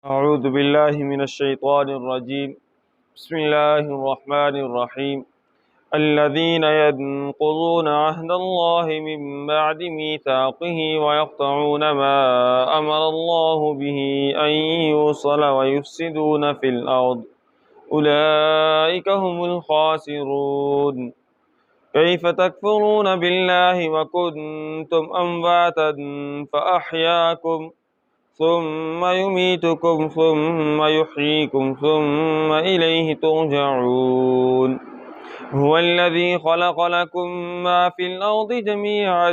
أعوذ بالله من الشيطان الرجيم. بسم الله الرحمن الرحيم. الذين ينقضون عهد الله من بعد ميثاقه ويقطعون ما أمر الله به أن يوصل ويفسدون في الأرض أولئك هم الخاسرون. كيف تكفرون بالله وكنتم أمواتا فأحياكم ثم يميتكم ثم يحييكم ثم إليه ترجعون. هو الذي خلق لكم ما في الأرض جميعا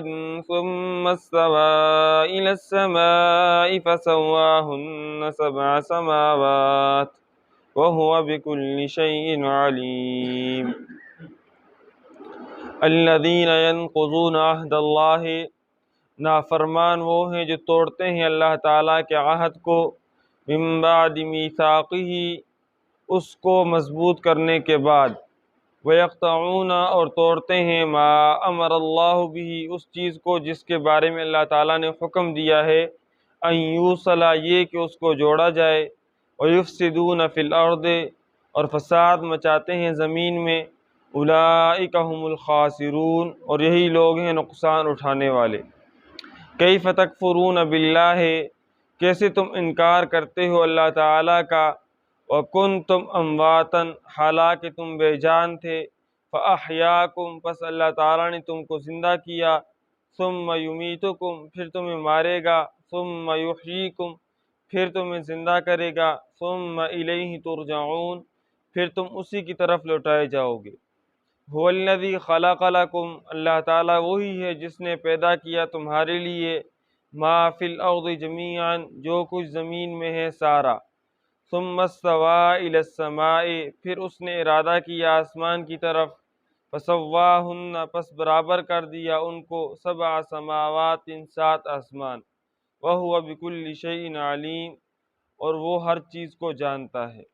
ثم استوى إلى السماء فسواهن سبع سماوات وهو بكل شيء عليم. الذين ينقضون عهد الله، نافرمان وہ ہیں جو توڑتے ہیں اللہ تعالیٰ کے عہد کو، من بعد میثاقہ، اس کو مضبوط کرنے کے بعد، ویقطعون، اور توڑتے ہیں ما امر اللہ بھی، اس چیز کو جس کے بارے میں اللہ تعالیٰ نے حکم دیا ہے، ان یوصل، یہ کہ اس کو جوڑا جائے، ویفسدون فی الارض، اور فساد مچاتے ہیں زمین میں، اولئک هم الخاسرون، اور یہی لوگ ہیں نقصان اٹھانے والے۔ کیف تکفرون باللہ، کیسے تم انکار کرتے ہو اللہ تعالیٰ کا، وکنتم امواتا، حالانکہ تم بے جان تھے، فاحیاکم، پس اللہ تعالیٰ نے تم کو زندہ کیا، ثم یمیتکم، پھر تمہیں مارے گا، ثم یحییکم، پھر تمہیں زندہ کرے گا، ثم الیہ ترجعون، پھر تم اسی کی طرف لوٹائے جاؤ گے۔ هو الذی خلق لکم، اللہ تعالیٰ وہی ہے جس نے پیدا کیا تمہارے لیے، ما فی الارض جمیعا، جو کچھ زمین میں ہے سارا، ثم استوى الی السماء، پھر اس نے ارادہ کیا آسمان کی طرف، فسواہن، پس برابر کر دیا ان کو، سبع سماوات، 7 آسمان، وہو بکل شیء علیم، اور وہ ہر چیز کو جانتا ہے۔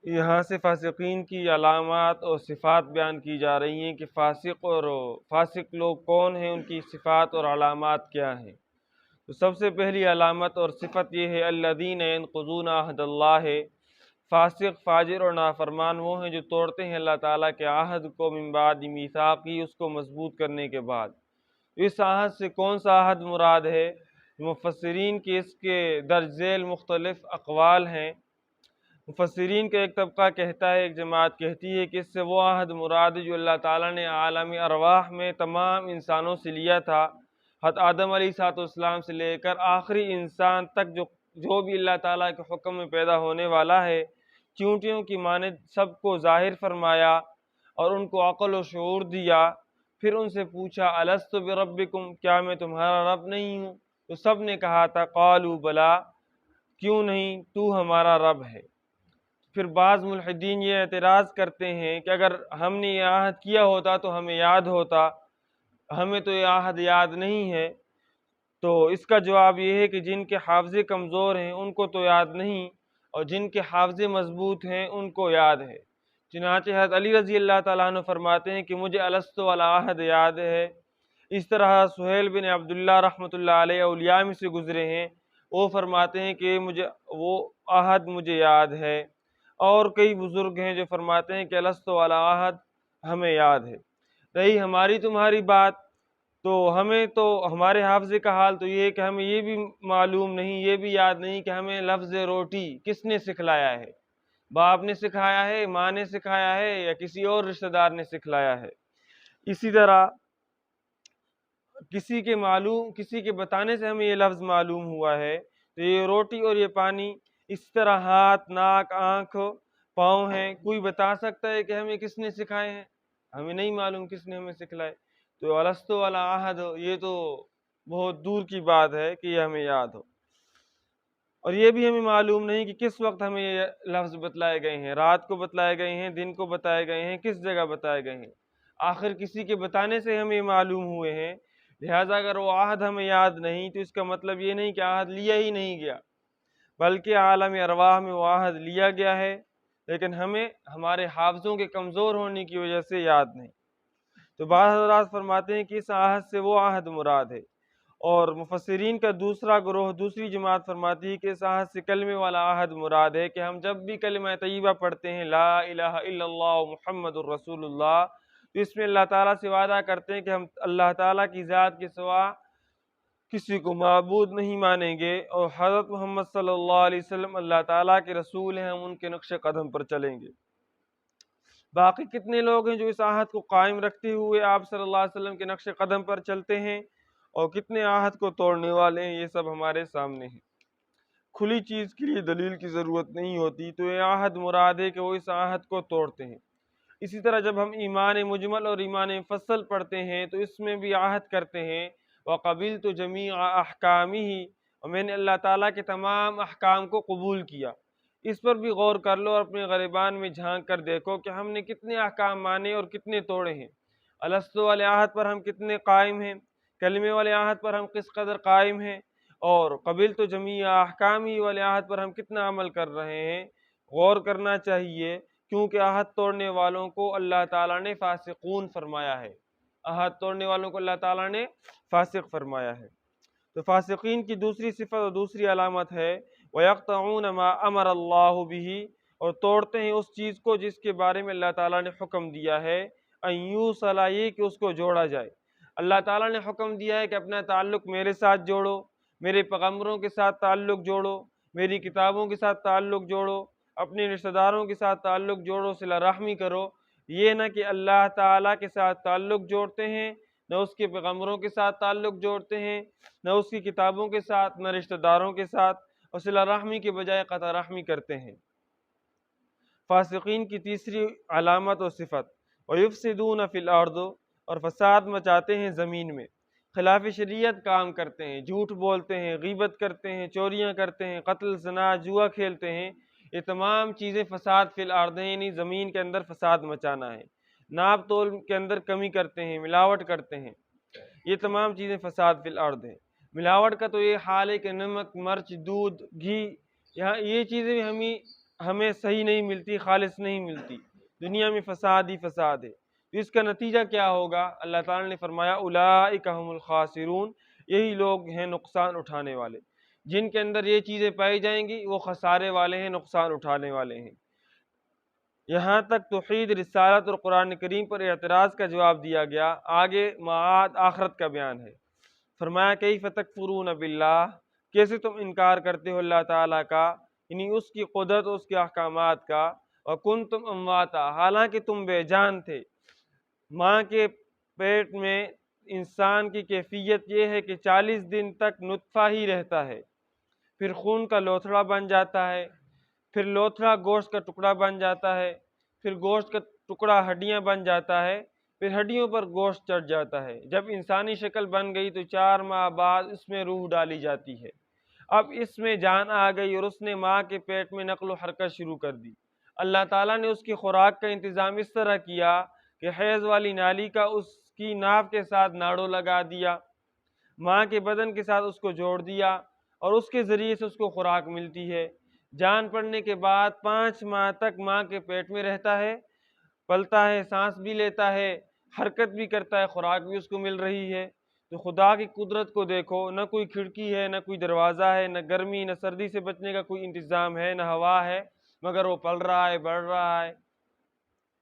یہاں سے فاسقین کی علامات اور صفات بیان کی جا رہی ہیں کہ فاسق لوگ کون ہیں، ان کی صفات اور علامات کیا ہیں۔ تو سب سے پہلی علامت اور صفت یہ ہے، الذین ینقضون عہد اللہ، فاسق، فاجر اور نافرمان وہ ہیں جو توڑتے ہیں اللہ تعالیٰ کے عہد کو، من بعد میثاقی، اس کو مضبوط کرنے کے بعد۔ اس عہد سے کون سا عہد مراد ہے؟ مفسرین کے اس کے درج ذیل مختلف اقوال ہیں۔ مفسرین کا ایک طبقہ کہتا ہے، ایک جماعت کہتی ہے کہ اس سے وہ عہد مراد ہے جو اللہ تعالیٰ نے عالم ارواح میں تمام انسانوں سے لیا تھا، حضرت آدم علیہ السلام سے لے کر آخری انسان تک، جو بھی اللہ تعالیٰ کے حکم میں پیدا ہونے والا ہے، چیونٹیوں کی مانند سب کو ظاہر فرمایا اور ان کو عقل و شعور دیا۔ پھر ان سے پوچھا، الست بربکم، کیا میں تمہارا رب نہیں ہوں؟ تو سب نے کہا تھا، قالوا بلا، کیوں نہیں، تو ہمارا رب ہے۔ پھر بعض ملحدین یہ اعتراض کرتے ہیں کہ اگر ہم نے یہ عہد کیا ہوتا تو ہمیں یاد ہوتا، ہمیں تو یہ عہد یاد نہیں ہے۔ تو اس کا جواب یہ ہے کہ جن کے حافظے کمزور ہیں ان کو تو یاد نہیں، اور جن کے حافظے مضبوط ہیں ان کو یاد ہے۔ چنانچہ حضرت علی رضی اللہ تعالیٰ عنہ فرماتے ہیں کہ مجھے الست والعہد یاد ہے۔ اس طرح سہیل بن عبداللہ رحمۃ اللہ علیہ اولیاء میں سے گزرے ہیں، وہ فرماتے ہیں کہ وہ عہد مجھے یاد ہے۔ اور کئی بزرگ ہیں جو فرماتے ہیں کہ الست والعہد ہمیں یاد ہے۔ رہی ہماری تمہاری بات، تو ہمیں تو ہمارے حافظے کا حال تو یہ ہے کہ ہمیں یہ بھی معلوم نہیں، یہ بھی یاد نہیں کہ ہمیں لفظ روٹی کس نے سکھلایا ہے، باپ نے سکھایا ہے، ماں نے سکھایا ہے، یا کسی اور رشتہ دار نے سکھلایا ہے۔ اسی طرح کسی کے بتانے سے ہمیں یہ لفظ معلوم ہوا ہے، تو یہ روٹی اور یہ پانی، اس طرح ہاتھ، ناک، آنکھ، پاؤں ہیں، کوئی بتا سکتا ہے کہ ہمیں کس نے سکھائے ہیں؟ ہمیں نہیں معلوم کس نے ہمیں سکھلائے۔ تو الست والعہد، یہ تو بہت دور کی بات ہے کہ یہ ہمیں یاد ہو۔ اور یہ بھی ہمیں معلوم نہیں کہ کس وقت ہمیں یہ لفظ بتلائے گئے ہیں، رات کو بتلائے گئے ہیں، دن کو بتائے گئے ہیں، کس جگہ بتائے گئے ہیں۔ آخر کسی کے بتانے سے ہمیں معلوم ہوئے ہیں، لہٰذا اگر وہ عہد ہمیں یاد نہیں تو اس کا مطلب یہ نہیں کہ عہد لیا ہی نہیں گیا، بلکہ عالم ارواح میں وہ عہد لیا گیا ہے، لیکن ہمیں ہمارے حافظوں کے کمزور ہونے کی وجہ سے یاد نہیں۔ تو بعض حضرات فرماتے ہیں کہ اس عہد سے وہ عہد مراد ہے۔ اور مفسرین کا دوسرا گروہ، دوسری جماعت فرماتی ہے کہ اس عہد سے کلمے والا عہد مراد ہے کہ ہم جب بھی کلمہ طیبہ پڑھتے ہیں لا الہ الا اللہ محمد الرسول اللہ، تو اس میں اللہ تعالیٰ سے وعدہ کرتے ہیں کہ ہم اللہ تعالیٰ کی ذات کے سوا کسی کو معبود نہیں مانیں گے، اور حضرت محمد صلی اللہ علیہ وسلم اللہ تعالیٰ کے رسول ہیں، ہم ان کے نقش قدم پر چلیں گے۔ باقی کتنے لوگ ہیں جو اس عہد کو قائم رکھتے ہوئے آپ صلی اللہ علیہ وسلم کے نقش قدم پر چلتے ہیں، اور کتنے عہد کو توڑنے والے ہیں، یہ سب ہمارے سامنے ہیں۔ کھلی چیز کے لیے دلیل کی ضرورت نہیں ہوتی، تو یہ عہد مراد ہے کہ وہ اس عہد کو توڑتے ہیں۔ اسی طرح جب ہم ایمان مجمل اور ایمان مفصل پڑھتے ہیں تو اس میں بھی عہد کرتے ہیں وَقَبِلْتُ جَمِيعَ أَحْكَامِهِ، اور میں نے اللہ تعالیٰ کے تمام احکام کو قبول کیا۔ اس پر بھی غور کر لو اور اپنے غریبان میں جھانک کر دیکھو کہ ہم نے کتنے احکام مانے اور کتنے توڑے ہیں۔ الستو والے عہد پر ہم کتنے قائم ہیں، کلمے والے عہد پر ہم کس قدر قائم ہیں، اور قبلت جمیع احکامی والے عہد پر ہم کتنا عمل کر رہے ہیں۔ غور کرنا چاہیے، کیونکہ عہد توڑنے والوں کو اللہ تعالیٰ نے فاسقون فرمایا ہے، عہد توڑنے والوں کو اللہ تعالیٰ نے فاسق فرمایا ہے۔ تو فاسقین کی دوسری صفت اور دوسری علامت ہے وَيَقْطَعُونَ مَا أَمَرَ اللَّهُ بِهِ، اور توڑتے ہیں اس چیز کو جس کے بارے میں اللہ تعالیٰ نے حکم دیا ہے، أَن يُوصَلَ، یہ کہ اس کو جوڑا جائے۔ اللہ تعالیٰ نے حکم دیا ہے کہ اپنا تعلق میرے ساتھ جوڑو، میرے پیغمبروں کے ساتھ تعلق جوڑو، میری کتابوں کے ساتھ تعلق جوڑو، اپنے رشتہ داروں کے ساتھ تعلق جوڑو، صلہ رحمی کرو۔ یہ نہ کہ اللہ تعالیٰ کے ساتھ تعلق جوڑتے ہیں، نہ اس کے پیغمبروں کے ساتھ تعلق جوڑتے ہیں، نہ اس کی کتابوں کے ساتھ، نہ رشتہ داروں کے ساتھ، اور صلہ رحمی کے بجائے قطع رحمی کرتے ہیں۔ فاسقین کی تیسری علامت و صفت وَيُفْسِدُونَ فِي الْأَرْضِ، اور فساد مچاتے ہیں زمین میں، خلاف شریعت کام کرتے ہیں، جھوٹ بولتے ہیں، غیبت کرتے ہیں، چوریاں کرتے ہیں، قتل، زنا، جوا کھیلتے ہیں۔ یہ تمام چیزیں فساد فی الارض ہیں، یعنی زمین کے اندر فساد مچانا ہے۔ ناپ تول کے اندر کمی کرتے ہیں، ملاوٹ کرتے ہیں، یہ تمام چیزیں فساد فی الارض ہیں۔ ملاوٹ کا تو یہ حال ہے کہ نمک، مرچ، دودھ، گھی، یہاں یہ چیزیں ہمیں صحیح نہیں ملتی، خالص نہیں ملتی، دنیا میں فساد ہی فساد ہے۔ تو اس کا نتیجہ کیا ہوگا؟ اللہ تعالیٰ نے فرمایا اولئک ھم الخاسرون، یہی لوگ ہیں نقصان اٹھانے والے۔ جن کے اندر یہ چیزیں پائی جائیں گی وہ خسارے والے ہیں، نقصان اٹھانے والے ہیں۔ یہاں تک توحید، رسالت اور قرآن کریم پر اعتراض کا جواب دیا گیا، آگے معاد آخرت کا بیان ہے۔ فرمایا کیف تکفرون باللہ، کیسے تم انکار کرتے ہو اللہ تعالیٰ کا، یعنی اس کی قدرت اور اس کے احکامات کا، وکنتم امواتا، حالانکہ تم بے جان تھے۔ ماں کے پیٹ میں انسان کی کیفیت یہ ہے کہ 40 دن تک نطفہ ہی رہتا ہے، پھر خون کا لوتھڑا بن جاتا ہے، پھر لوتھڑا گوشت کا ٹکڑا بن جاتا ہے، پھر گوشت کا ٹکڑا ہڈیاں بن جاتا ہے، پھر ہڈیوں پر گوشت چڑھ جاتا ہے۔ جب انسانی شکل بن گئی تو 4 ماہ بعد اس میں روح ڈالی جاتی ہے۔ اب اس میں جان آ گئی اور اس نے ماں کے پیٹ میں نقل و حرکت شروع کر دی۔ اللہ تعالیٰ نے اس کی خوراک کا انتظام اس طرح کیا کہ حیض والی نالی کا اس کی ناف کے ساتھ ناڑو لگا دیا، ماں کے بدن کے ساتھ اس کو جوڑ دیا، اور اس کے ذریعے سے اس کو خوراک ملتی ہے۔ جان پڑنے کے بعد 5 ماہ تک ماں کے پیٹ میں رہتا ہے، پلتا ہے، سانس بھی لیتا ہے، حرکت بھی کرتا ہے، خوراک بھی اس کو مل رہی ہے۔ تو خدا کی قدرت کو دیکھو، نہ کوئی کھڑکی ہے، نہ کوئی دروازہ ہے، نہ گرمی نہ سردی سے بچنے کا کوئی انتظام ہے، نہ ہوا ہے، مگر وہ پل رہا ہے، بڑھ رہا ہے،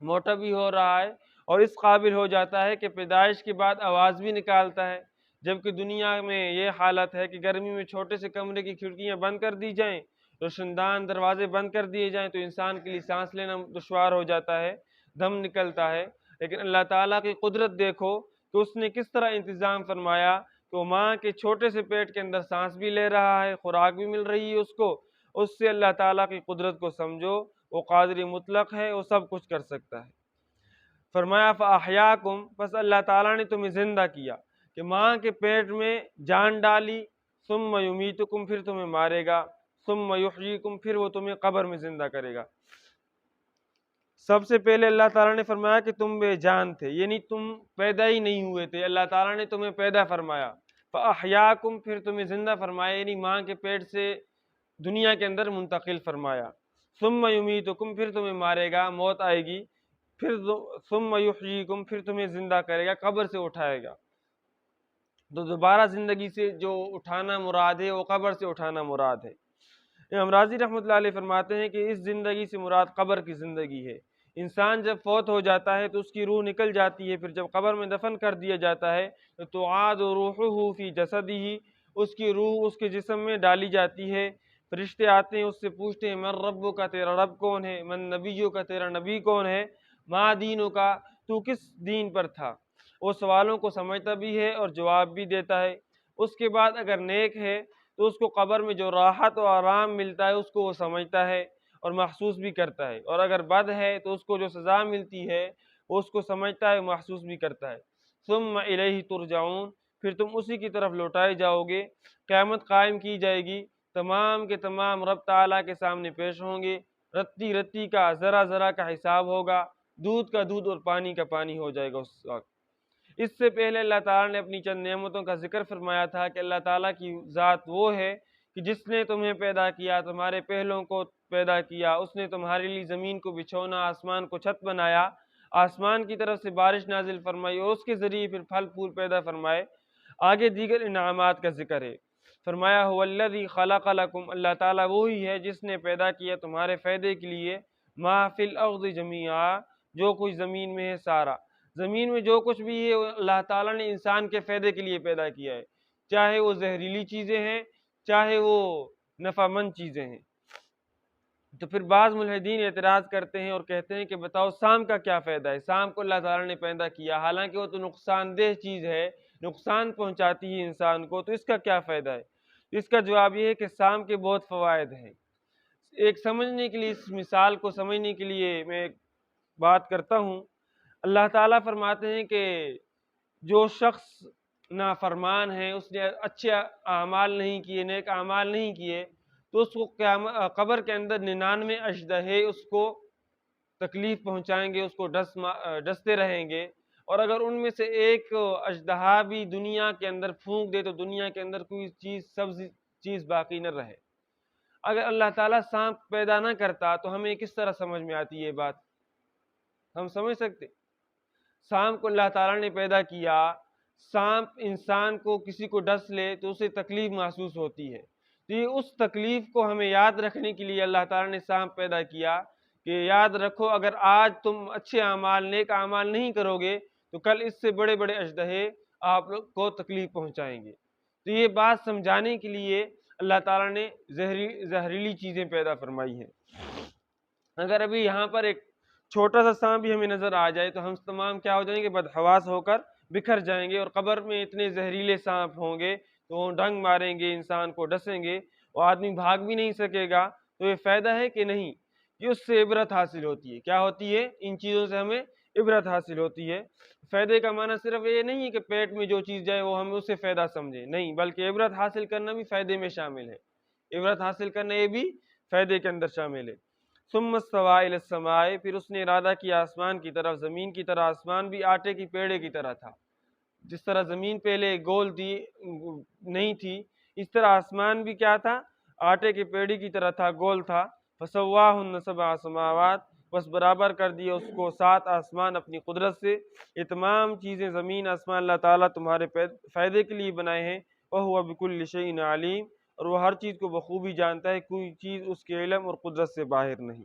موٹا بھی ہو رہا ہے، اور اس قابل ہو جاتا ہے کہ پیدائش کے بعد آواز بھی نکالتا ہے۔ جبکہ دنیا میں یہ حالت ہے کہ گرمی میں چھوٹے سے کمرے کی کھڑکیاں بند کر دی جائیں، روشندان دروازے بند کر دیے جائیں تو انسان کے لیے سانس لینا دشوار ہو جاتا ہے، دم نکلتا ہے۔ لیکن اللہ تعالیٰ کی قدرت دیکھو کہ اس نے کس طرح انتظام فرمایا کہ وہ ماں کے چھوٹے سے پیٹ کے اندر سانس بھی لے رہا ہے، خوراک بھی مل رہی ہے اس کو۔ اس سے اللہ تعالیٰ کی قدرت کو سمجھو، وہ قادر مطلق ہے، وہ سب کچھ کر سکتا ہے۔ فرمایا فَأَحْيَاكُمْ، پس اللہ تعالیٰ نے تمہیں زندہ کیا، کہ ماں کے پیٹ میں جان ڈالی، ثُمَّ يُمِيتُكُمْ، پھر تمہیں مارے گا، ثُمَّ يُحْيِيكُمْ، پھر وہ تمہیں قبر میں زندہ کرے گا۔ سب سے پہلے اللہ تعالیٰ نے فرمایا کہ تم بے جان تھے، یعنی تم پیدا ہی نہیں ہوئے تھے، اللہ تعالیٰ نے تمہیں پیدا فرمایا۔ فَأَحْيَاكُمْ، پھر تمہیں زندہ فرمایا، یعنی ماں کے پیٹ سے دنیا کے اندر منتقل فرمایا۔ ثُمَّ يُمِيتُكُمْ، پھر تمہیں مارے گا، موت آئے گی، پھر ثُمَّ يُحْيِيكُمْ، پھر تمہیں زندہ کرے گا، قبر سے اٹھائے گا۔ تو دوبارہ زندگی سے جو اٹھانا مراد ہے وہ قبر سے اٹھانا مراد ہے۔ امام راضی رحمۃ اللہ علیہ فرماتے ہیں کہ اس زندگی سے مراد قبر کی زندگی ہے۔ انسان جب فوت ہو جاتا ہے تو اس کی روح نکل جاتی ہے، پھر جب قبر میں دفن کر دیا جاتا ہے تو تعاد روحہ فی جسدہ، اس کی روح اس کے جسم میں ڈالی جاتی ہے۔ فرشتے آتے ہیں، اس سے پوچھتے ہیں من ربک کا، تیرا رب کون ہے، من نبیوں کا، تیرا نبی کون ہے، ما دینوں کا، تو کس دین پر تھا۔ وہ سوالوں کو سمجھتا بھی ہے اور جواب بھی دیتا ہے۔ اس کے بعد اگر نیک ہے تو اس کو قبر میں جو راحت و آرام ملتا ہے اس کو وہ سمجھتا ہے اور محسوس بھی کرتا ہے، اور اگر بد ہے تو اس کو جو سزا ملتی ہے وہ اس کو سمجھتا ہے، محسوس بھی کرتا ہے۔ ثم الیہ ترجعون، پھر تم اسی کی طرف لوٹائے جاؤ گے۔ قیامت قائم کی جائے گی، تمام کے تمام رب تعالیٰ کے سامنے پیش ہوں گے، رتی رتی کا، ذرا ذرا کا حساب ہوگا، دودھ کا دودھ اور پانی کا پانی ہو جائے گا اس وقت۔ اس سے پہلے اللہ تعالیٰ نے اپنی چند نعمتوں کا ذکر فرمایا تھا کہ اللہ تعالیٰ کی ذات وہ ہے کہ جس نے تمہیں پیدا کیا، تمہارے پہلوں کو پیدا کیا، اس نے تمہارے لیے زمین کو بچھونا، آسمان کو چھت بنایا، آسمان کی طرف سے بارش نازل فرمائی اور اس کے ذریعے پھر پھل پھول پیدا فرمائے۔ آگے دیگر انعامات کا ذکر ہے، فرمایا هو الذی خلق لکم، اللہ تعالیٰ وہی ہے جس نے پیدا کیا تمہارے فائدے کے لیے، ما فی الارض جمیعا، جو کچھ زمین میں ہے سارا۔ زمین میں جو کچھ بھی ہے اللہ تعالیٰ نے انسان کے فائدے کے لیے پیدا کیا ہے، چاہے وہ زہریلی چیزیں ہیں، چاہے وہ نفع مند چیزیں ہیں۔ تو پھر بعض ملحدین اعتراض کرتے ہیں اور کہتے ہیں کہ بتاؤ سام کا کیا فائدہ ہے، سام کو اللہ تعالیٰ نے پیدا کیا، حالانکہ وہ تو نقصان دہ چیز ہے، نقصان پہنچاتی ہے انسان کو، تو اس کا کیا فائدہ ہے؟ اس کا جواب یہ ہے کہ سام کے بہت فوائد ہیں۔ ایک سمجھنے کے لیے، اس مثال کو سمجھنے کے لیے میں ایک بات کرتا ہوں۔ اللہ تعالیٰ فرماتے ہیں کہ جو شخص نافرمان ہے، اس نے اچھے اعمال نہیں کیے، نیک اعمال نہیں کیے، تو اس کو قبر کے اندر 99 اژدہے اس کو تکلیف پہنچائیں گے، اس کو ڈستے رہیں گے، اور اگر ان میں سے ایک اژدہا بھی دنیا کے اندر پھونک دے تو دنیا کے اندر کوئی چیز، سبزی چیز باقی نہ رہے۔ اگر اللہ تعالیٰ سانپ پیدا نہ کرتا تو ہمیں کس طرح سمجھ میں آتی یہ بات؟ ہم سمجھ سکتے؟ سانپ کو اللہ تعالیٰ نے پیدا کیا، سانپ انسان کو کسی کو ڈس لے تو اسے تکلیف محسوس ہوتی ہے، تو یہ اس تکلیف کو ہمیں یاد رکھنے کے لیے اللہ تعالیٰ نے سانپ پیدا کیا کہ یاد رکھو اگر آج تم اچھے اعمال، نیک اعمال نہیں کرو گے تو کل اس سے بڑے بڑے اژدہے آپ لوگ کو تکلیف پہنچائیں گے۔ تو یہ بات سمجھانے کے لیے اللہ تعالیٰ نے زہریلی چیزیں پیدا فرمائی ہیں۔ اگر ابھی یہاں پر ایک چھوٹا سا سانپ بھی ہمیں نظر آ جائے تو ہم تمام کیا ہو جائیں گے؟ بدحواس ہو کر بکھر جائیں گے، اور قبر میں اتنے زہریلے سانپ ہوں گے تو وہ ڈنگ ماریں گے، انسان کو ڈسیں گے، وہ آدمی بھاگ بھی نہیں سکے گا۔ تو یہ فائدہ ہے کہ نہیں؟ یہ اس سے عبرت حاصل ہوتی ہے۔ کیا ہوتی ہے؟ ان چیزوں سے ہمیں عبرت حاصل ہوتی ہے۔ فائدے کا معنی صرف یہ نہیں ہے کہ پیٹ میں جو چیز جائے وہ ہم اسے فائدہ سمجھیں، نہیں، بلکہ عبرت حاصل کرنا بھی فائدے میں شامل ہے۔ عبرت حاصل کرنا یہ بھی فائدے کے اندر شامل ہے۔ ثم استوى الى السماء، پھر اس نے ارادہ کیا آسمان کی طرف، زمین کی طرح۔ آسمان بھی آٹے کی پیڑے کی طرح تھا، جس طرح زمین پہلے گول تھی نہیں تھی، اس طرح آسمان بھی کیا تھا؟ آٹے کی پیڑی کی طرح تھا، گول تھا۔ فسواهن سبع سماوات، بس برابر کر دیا اس کو 7 آسمان اپنی قدرت سے۔ یہ تمام چیزیں، زمین آسمان، اللہ تعالیٰ تمہارے فائدے کے لیے بنائے ہیں۔ وهو بكل شيء عليم، اور وہ ہر چیز کو بخوبی جانتا ہے، کوئی چیز اس کے علم اور قدرت سے باہر نہیں۔